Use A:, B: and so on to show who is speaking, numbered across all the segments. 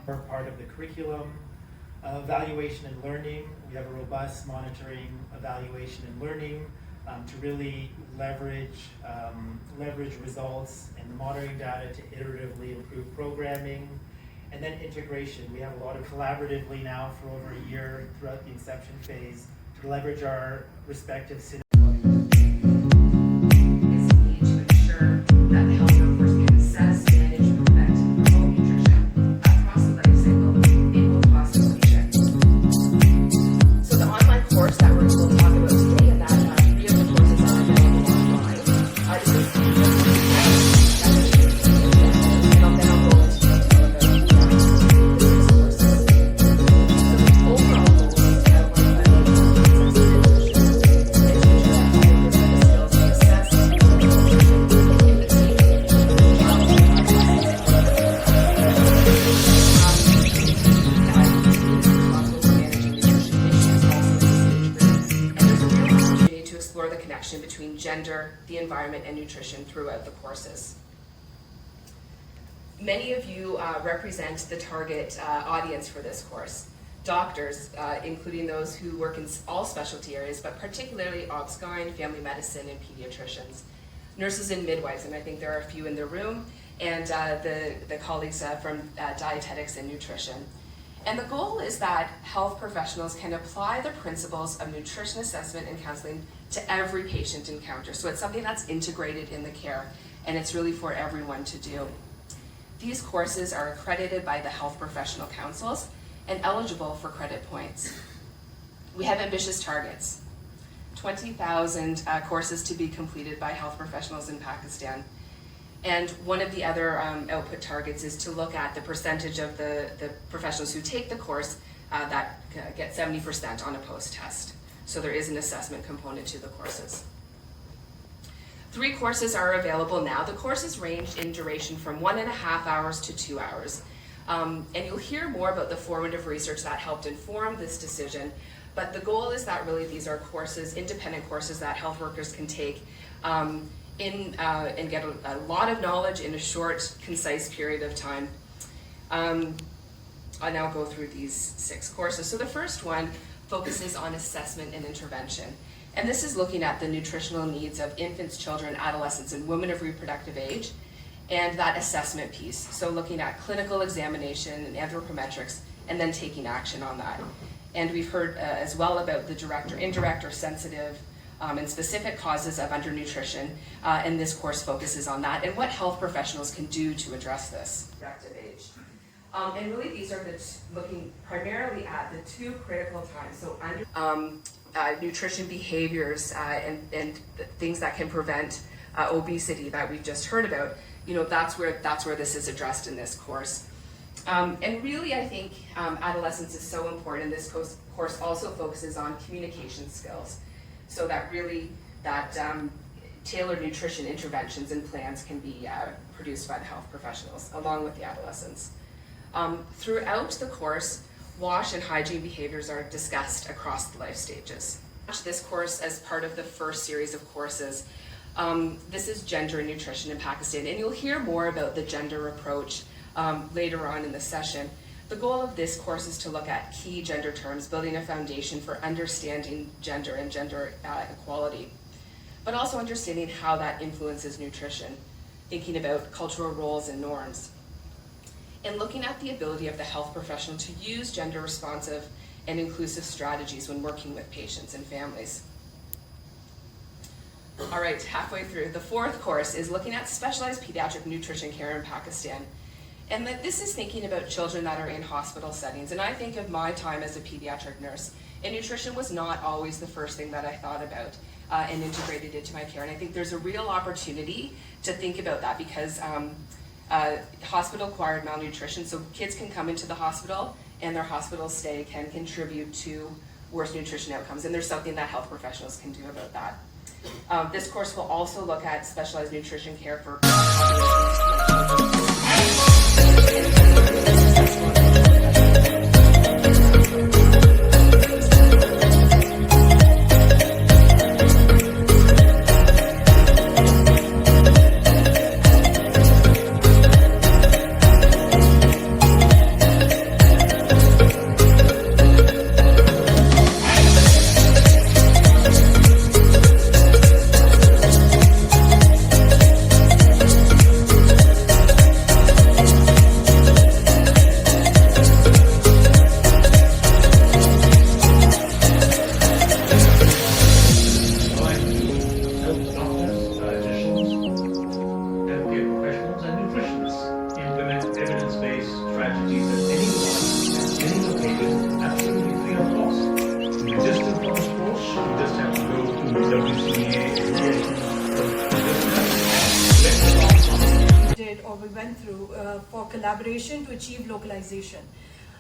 A: We're part of the curriculum. Evaluation and learning, we have a robust monitoring, evaluation and learning to really leverage results and the monitoring data to iteratively improve programming. And then integration, we have a lot of collaboratively now for over a year throughout the inception phase to leverage our respective systems.
B: Between gender, the environment, and nutrition throughout the courses. Many of you represent the target audience for this course. Doctors, including those who work in all specialty areas, but particularly OB/GYN, family medicine, and pediatricians. Nurses and midwives, and I think there are a few in the room, and the colleagues from dietetics and nutrition. And the goal is that health professionals can apply the principles of nutrition assessment and counseling to every patient encounter. So it's something that's integrated in the care, and it's really for everyone to do. These courses are accredited by the health professional councils and eligible for credit points. We have ambitious targets. 20,000 courses to be completed by health professionals in Pakistan. And one of the other output targets is to look at the percentage of the professionals who take the course that get 70% on a post-test. So there is an assessment component to the courses. 3 courses are available now. The courses range in duration from 1.5 hours to 2 hours. And you'll hear more about the formative research that helped inform this decision. But the goal is that really these are courses, independent courses that health workers can take and get a lot of knowledge in a short, concise period of time. I'll now go through these 6 courses. So the first one focuses on assessment and intervention. And this is looking at the nutritional needs of infants, children, adolescents, and women of reproductive age, and that assessment piece. So looking at clinical examination and anthropometrics, and then taking action on that. And we've heard as well about the direct or indirect or sensitive and specific causes of undernutrition, and this course focuses on that and what health professionals can do to address this. Reproductive age. And really these are looking primarily at the 2 critical times, so nutrition behaviors and the things that can prevent obesity that we've just heard about. You know, that's where this is addressed in this course. And really I think adolescence is so important, and this course also focuses on communication skills. So that really, tailored nutrition interventions and plans can be produced by the health professionals, along with the adolescents. Throughout the course, wash and hygiene behaviors are discussed across the life stages. This course as part of the first series of courses. This is gender and nutrition in Pakistan, and you'll hear more about the gender approach later on in the session. The goal of this course is to look at key gender terms, building a foundation for understanding gender and gender equality, but also understanding how that influences nutrition, thinking about cultural roles and norms, and looking at the ability of the health professional to use gender responsive and inclusive strategies when working with patients and families. All right, halfway through. The 4th course is looking at specialized pediatric nutrition care in Pakistan. And that this is thinking about children that are in hospital settings. And I think of my time as a pediatric nurse, and nutrition was not always the first thing that I thought about and integrated into my care. And I think there's a real opportunity to think about that, because hospital-acquired malnutrition, so kids can come into the hospital and their hospital stay can contribute to worse nutrition outcomes. And there's something that health professionals can do about that. This course will also look at specialized nutrition care for populations.
C: collaboration to achieve localization.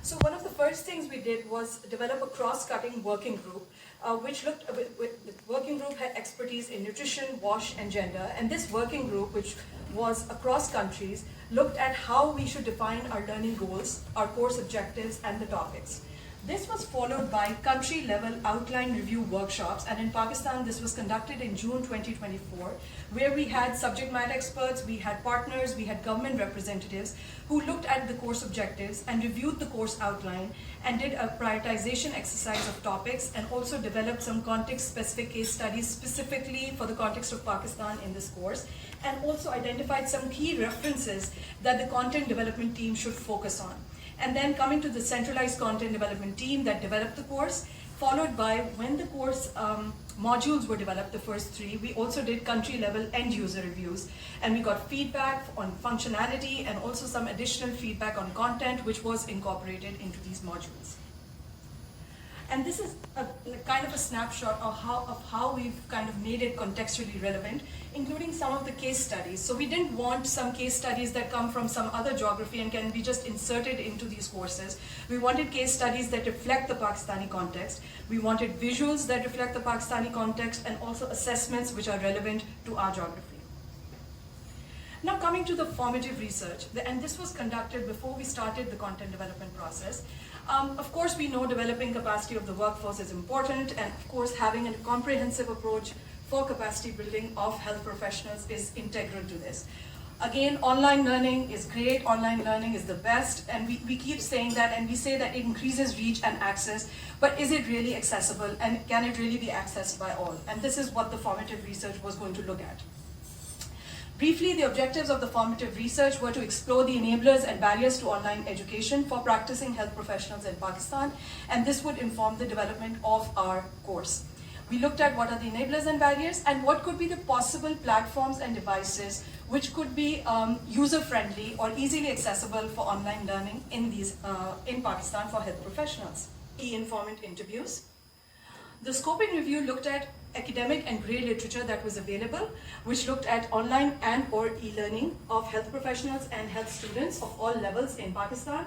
C: So one of the first things we did was develop a cross-cutting working group, the working group had expertise in nutrition, WASH, and gender. And this working group, which was across countries, looked at how we should define our learning goals, our course objectives, and the topics. This was followed by country-level outline review workshops, and in Pakistan this was conducted in June 2024, where we had subject matter experts, we had partners, we had government representatives who looked at the course objectives and reviewed the course outline and did a prioritization exercise of topics, and also developed some context-specific case studies specifically for the context of Pakistan in this course, and also identified some key references that the content development team should focus on. And then coming to the centralized content development team that developed the course, followed by when the course modules were developed, the first 3, we also did country-level end-user reviews. And we got feedback on functionality and also some additional feedback on content, which was incorporated into these modules. And this is a kind of a snapshot of how we've kind of made it contextually relevant, including some of the case studies. So we didn't want some case studies that come from some other geography and can be just inserted into these courses. We wanted case studies that reflect the Pakistani context. We wanted visuals that reflect the Pakistani context, and also assessments which are relevant to our geography. Now coming to the formative research, and this was conducted before we started the content development process. Of course, we know developing capacity of the workforce is important, and of course having a comprehensive approach for capacity building of health professionals is integral to this. Again, online learning is great, online learning is the best, and we keep saying that, and we say that it increases reach and access, but is it really accessible, and can it really be accessed by all? And this is what the formative research was going to look at. Briefly, the objectives of the formative research were to explore the enablers and barriers to online education for practicing health professionals in Pakistan, and this would inform the development of our course. We looked at what are the enablers and barriers, and what could be the possible platforms and devices which could be user-friendly or easily accessible for online learning in Pakistan for health professionals. E-informant interviews. The scoping review looked at academic and grey literature that was available, which looked at online and or e-learning of health professionals and health students of all levels in Pakistan.